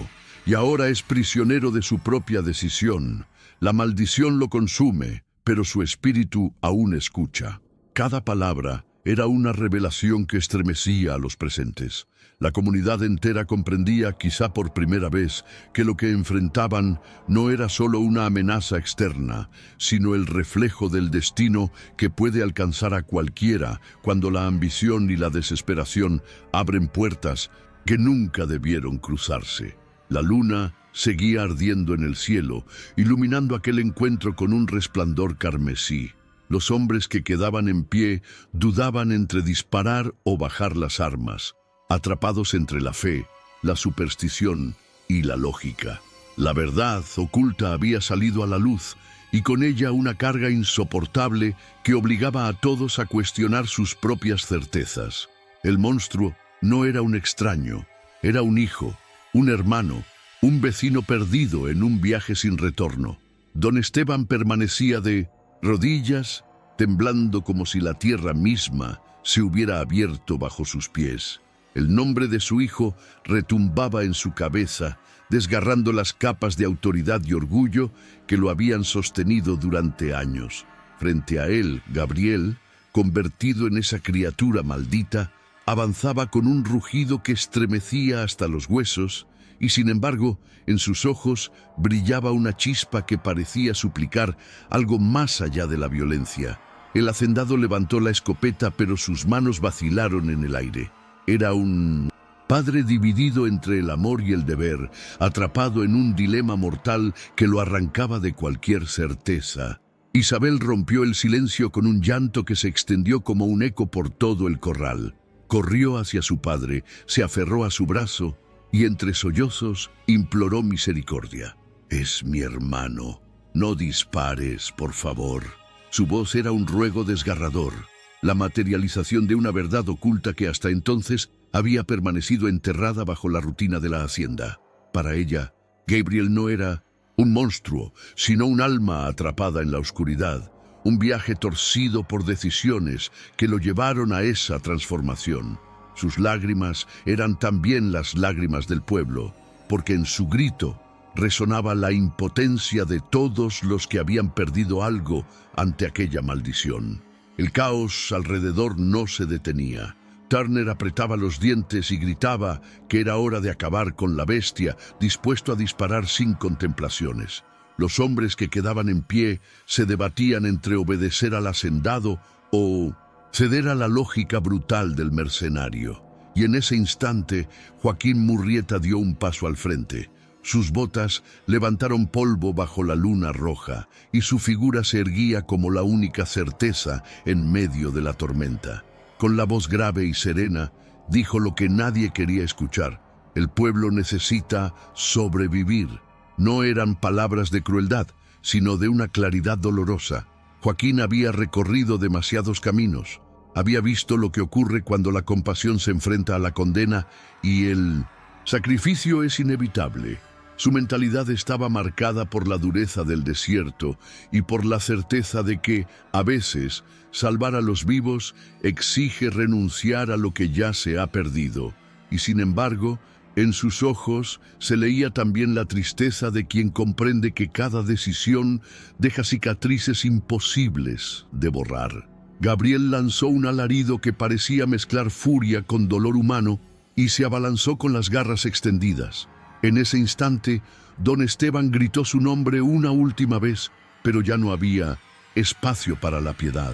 y ahora es prisionero de su propia decisión. La maldición lo consume, pero su espíritu aún escucha. Cada palabra era una revelación que estremecía a los presentes. La comunidad entera comprendía, quizá por primera vez, que lo que enfrentaban no era solo una amenaza externa, sino el reflejo del destino que puede alcanzar a cualquiera cuando la ambición y la desesperación abren puertas que nunca debieron cruzarse. La luna seguía ardiendo en el cielo, iluminando aquel encuentro con un resplandor carmesí. Los hombres que quedaban en pie dudaban entre disparar o bajar las armas, atrapados entre la fe, la superstición y la lógica. La verdad oculta había salido a la luz, y con ella una carga insoportable que obligaba a todos a cuestionar sus propias certezas. El monstruo no era un extraño, era un hijo, un hermano, un vecino perdido en un viaje sin retorno. Don Esteban permanecía de rodillas, temblando como si la tierra misma se hubiera abierto bajo sus pies. El nombre de su hijo retumbaba en su cabeza, desgarrando las capas de autoridad y orgullo que lo habían sostenido durante años. Frente a él, Gabriel, convertido en esa criatura maldita, avanzaba con un rugido que estremecía hasta los huesos, y sin embargo, en sus ojos brillaba una chispa que parecía suplicar algo más allá de la violencia. El hacendado levantó la escopeta, pero sus manos vacilaron en el aire. Era un padre dividido entre el amor y el deber, atrapado en un dilema mortal que lo arrancaba de cualquier certeza. Isabel rompió el silencio con un llanto que se extendió como un eco por todo el corral. Corrió hacia su padre, se aferró a su brazo y entre sollozos imploró misericordia. «Es mi hermano. No dispares, por favor». Su voz era un ruego desgarrador, la materialización de una verdad oculta que hasta entonces había permanecido enterrada bajo la rutina de la hacienda. Para ella, Gabriel no era un monstruo, sino un alma atrapada en la oscuridad, un viaje torcido por decisiones que lo llevaron a esa transformación. Sus lágrimas eran también las lágrimas del pueblo, porque en su grito resonaba la impotencia de todos los que habían perdido algo ante aquella maldición. El caos alrededor no se detenía. Turner apretaba los dientes y gritaba que era hora de acabar con la bestia, dispuesto a disparar sin contemplaciones. Los hombres que quedaban en pie se debatían entre obedecer al hacendado o ceder a la lógica brutal del mercenario. Y en ese instante, Joaquín Murrieta dio un paso al frente. Sus botas levantaron polvo bajo la luna roja y su figura se erguía como la única certeza en medio de la tormenta. Con la voz grave y serena, dijo lo que nadie quería escuchar. El pueblo necesita sobrevivir. No eran palabras de crueldad, sino de una claridad dolorosa. Joaquín había recorrido demasiados caminos. Había visto lo que ocurre cuando la compasión se enfrenta a la condena y el sacrificio es inevitable. Su mentalidad estaba marcada por la dureza del desierto y por la certeza de que, a veces, salvar a los vivos exige renunciar a lo que ya se ha perdido. Y sin embargo, En sus ojos se leía también la tristeza de quien comprende que cada decisión deja cicatrices imposibles de borrar. Gabriel lanzó un alarido que parecía mezclar furia con dolor humano y se abalanzó con las garras extendidas. En ese instante, don Esteban gritó su nombre una última vez, pero ya no había espacio para la piedad.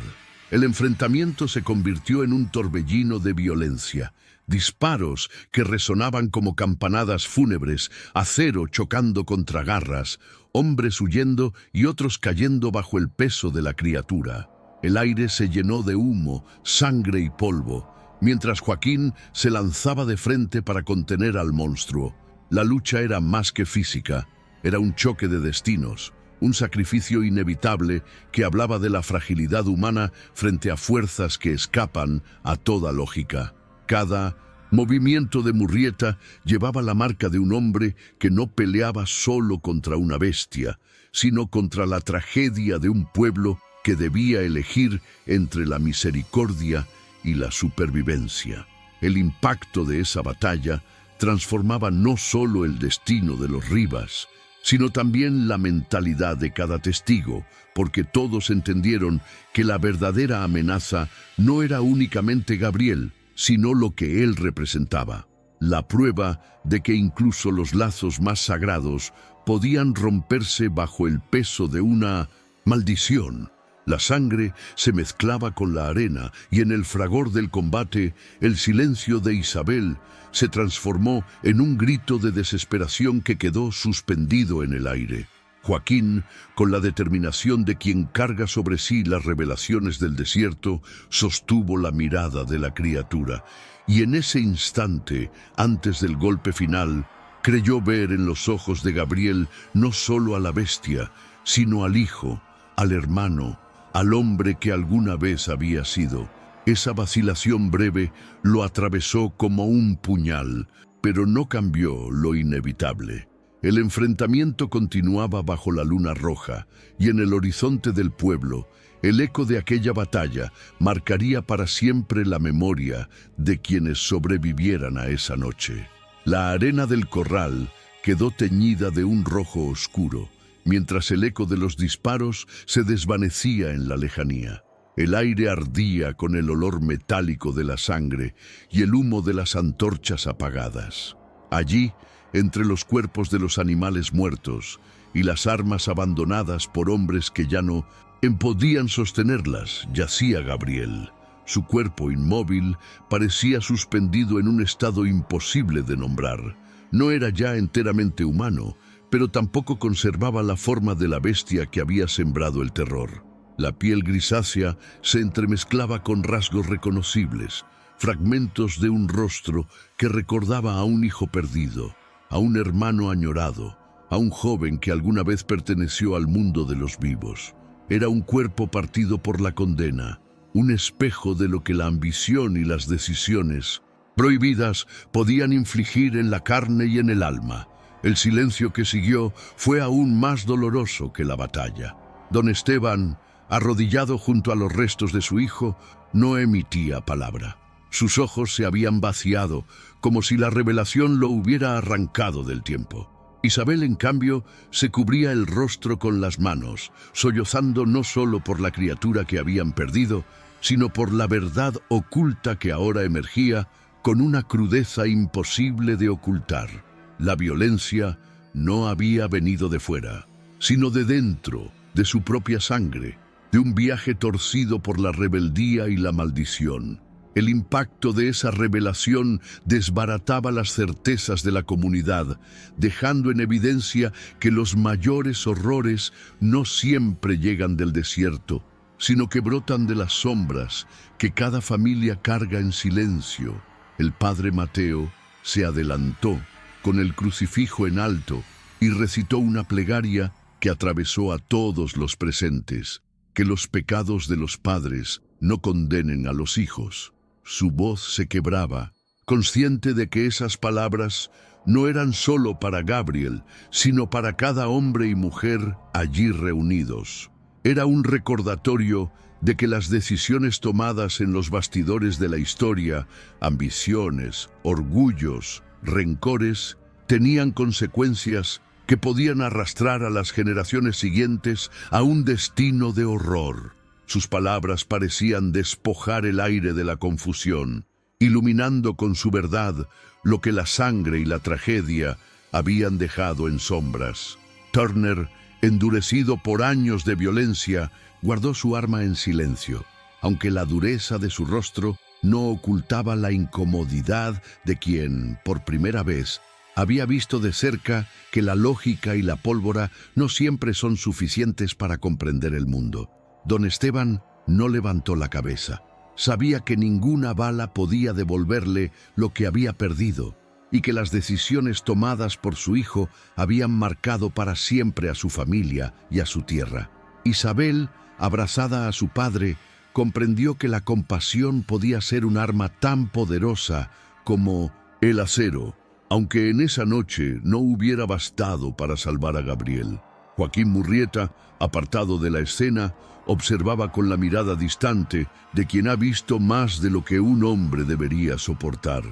El enfrentamiento se convirtió en un torbellino de violencia. Disparos que resonaban como campanadas fúnebres, acero chocando contra garras, hombres huyendo y otros cayendo bajo el peso de la criatura. El aire se llenó de humo, sangre y polvo, mientras Joaquín se lanzaba de frente para contener al monstruo. La lucha era más que física, era un choque de destinos, un sacrificio inevitable que hablaba de la fragilidad humana frente a fuerzas que escapan a toda lógica. Cada movimiento de Murrieta llevaba la marca de un hombre que no peleaba solo contra una bestia, sino contra la tragedia de un pueblo que debía elegir entre la misericordia y la supervivencia. El impacto de esa batalla transformaba no solo el destino de los Rivas, sino también la mentalidad de cada testigo, porque todos entendieron que la verdadera amenaza no era únicamente Gabriel, sino lo que él representaba, la prueba de que incluso los lazos más sagrados podían romperse bajo el peso de una maldición. La sangre se mezclaba con la arena y en el fragor del combate, el silencio de Isabel se transformó en un grito de desesperación que quedó suspendido en el aire. Joaquín, con la determinación de quien carga sobre sí las revelaciones del desierto, sostuvo la mirada de la criatura, y en ese instante, antes del golpe final, creyó ver en los ojos de Gabriel no solo a la bestia, sino al hijo, al hermano, al hombre que alguna vez había sido. Esa vacilación breve lo atravesó como un puñal, pero no cambió lo inevitable. El enfrentamiento continuaba bajo la luna roja, y en el horizonte del pueblo, el eco de aquella batalla marcaría para siempre la memoria de quienes sobrevivieran a esa noche. La arena del corral quedó teñida de un rojo oscuro, mientras el eco de los disparos se desvanecía en la lejanía. El aire ardía con el olor metálico de la sangre y el humo de las antorchas apagadas. Allí, entre los cuerpos de los animales muertos y las armas abandonadas por hombres que ya no podían sostenerlas, yacía Gabriel. Su cuerpo inmóvil parecía suspendido en un estado imposible de nombrar. No era ya enteramente humano, pero tampoco conservaba la forma de la bestia que había sembrado el terror. La piel grisácea se entremezclaba con rasgos reconocibles, fragmentos de un rostro que recordaba a un hijo perdido, a un hermano añorado, a un joven que alguna vez perteneció al mundo de los vivos. Era un cuerpo partido por la condena, un espejo de lo que la ambición y las decisiones prohibidas podían infligir en la carne y en el alma. El silencio que siguió fue aún más doloroso que la batalla. Don Esteban, arrodillado junto a los restos de su hijo, no emitía palabra. Sus ojos se habían vaciado, como si la revelación lo hubiera arrancado del tiempo. Isabel, en cambio, se cubría el rostro con las manos, sollozando no solo por la criatura que habían perdido, sino por la verdad oculta que ahora emergía con una crudeza imposible de ocultar. La violencia no había venido de fuera, sino de dentro, de su propia sangre, de un viaje torcido por la rebeldía y la maldición. El impacto de esa revelación desbarataba las certezas de la comunidad, dejando en evidencia que los mayores horrores no siempre llegan del desierto, sino que brotan de las sombras que cada familia carga en silencio. El padre Mateo se adelantó con el crucifijo en alto y recitó una plegaria que atravesó a todos los presentes: que los pecados de los padres no condenen a los hijos. Su voz se quebraba, consciente de que esas palabras no eran solo para Gabriel, sino para cada hombre y mujer allí reunidos. Era un recordatorio de que las decisiones tomadas en los bastidores de la historia, ambiciones, orgullos, rencores, tenían consecuencias que podían arrastrar a las generaciones siguientes a un destino de horror. Sus palabras parecían despojar el aire de la confusión, iluminando con su verdad lo que la sangre y la tragedia habían dejado en sombras. Turner, endurecido por años de violencia, guardó su arma en silencio, aunque la dureza de su rostro no ocultaba la incomodidad de quien, por primera vez, había visto de cerca que la lógica y la pólvora no siempre son suficientes para comprender el mundo. Don Esteban no levantó la cabeza. Sabía que ninguna bala podía devolverle lo que había perdido y que las decisiones tomadas por su hijo habían marcado para siempre a su familia y a su tierra. Isabel, abrazada a su padre, comprendió que la compasión podía ser un arma tan poderosa como el acero, aunque en esa noche no hubiera bastado para salvar a Gabriel. Joaquín Murrieta, apartado de la escena, observaba con la mirada distante de quien ha visto más de lo que un hombre debería soportar.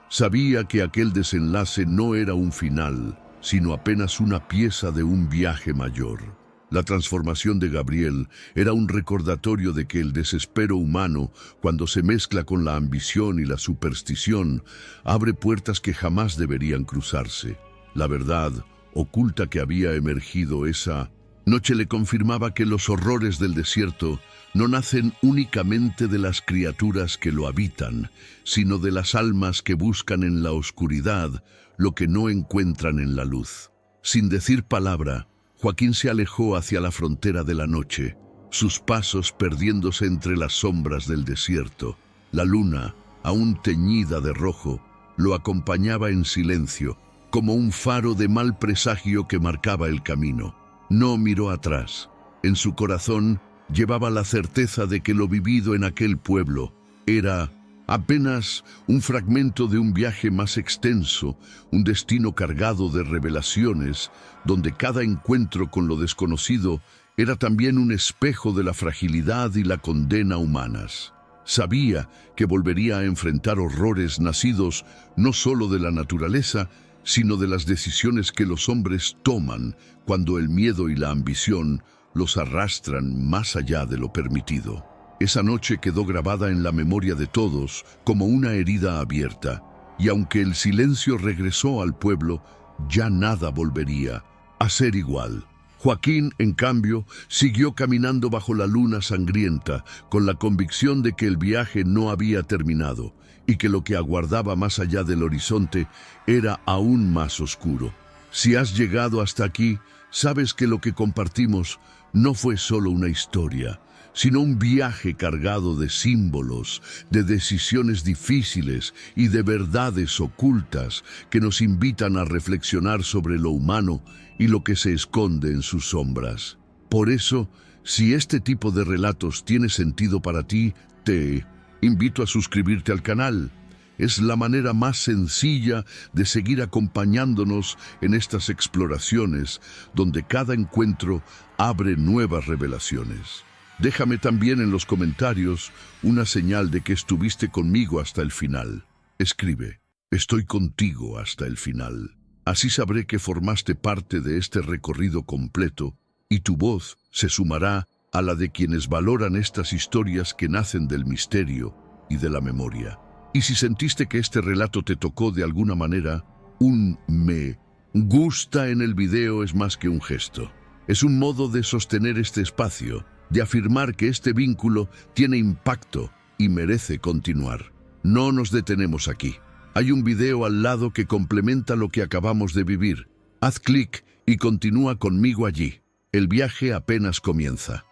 Sabía que aquel desenlace no era un final, sino apenas una pieza de un viaje mayor. La transformación de Gabriel era un recordatorio de que el desespero humano, cuando se mezcla con la ambición y la superstición, abre puertas que jamás deberían cruzarse. La verdad oculta que había emergido esa noche le confirmaba que los horrores del desierto no nacen únicamente de las criaturas que lo habitan, sino de las almas que buscan en la oscuridad lo que no encuentran en la luz. Sin decir palabra, Joaquín se alejó hacia la frontera de la noche, sus pasos perdiéndose entre las sombras del desierto. La luna, aún teñida de rojo, lo acompañaba en silencio, como un faro de mal presagio que marcaba el camino. No miró atrás. En su corazón llevaba la certeza de que lo vivido en aquel pueblo era apenas un fragmento de un viaje más extenso, un destino cargado de revelaciones, donde cada encuentro con lo desconocido era también un espejo de la fragilidad y la condena humanas. Sabía que volvería a enfrentar horrores nacidos no solo de la naturaleza, sino de las decisiones que los hombres toman cuando el miedo y la ambición los arrastran más allá de lo permitido. Esa noche quedó grabada en la memoria de todos como una herida abierta, y aunque el silencio regresó al pueblo, ya nada volvería a ser igual. Joaquín, en cambio, siguió caminando bajo la luna sangrienta, con la convicción de que el viaje no había terminado y que lo que aguardaba más allá del horizonte era aún más oscuro. Si has llegado hasta aquí, sabes que lo que compartimos no fue solo una historia, sino un viaje cargado de símbolos, de decisiones difíciles y de verdades ocultas que nos invitan a reflexionar sobre lo humano y lo que se esconde en sus sombras. Por eso, si este tipo de relatos tiene sentido para ti, te invito a suscribirte al canal. Es la manera más sencilla de seguir acompañándonos en estas exploraciones, donde cada encuentro abre nuevas revelaciones. Déjame también en los comentarios una señal de que estuviste conmigo hasta el final. Escribe, estoy contigo hasta el final. Así sabré que formaste parte de este recorrido completo y tu voz se sumará a la de quienes valoran estas historias que nacen del misterio y de la memoria. Y si sentiste que este relato te tocó de alguna manera, un me gusta en el video es más que un gesto. Es un modo de sostener este espacio, de afirmar que este vínculo tiene impacto y merece continuar. No nos detenemos aquí. Hay un video al lado que complementa lo que acabamos de vivir. Haz clic y continúa conmigo allí. El viaje apenas comienza.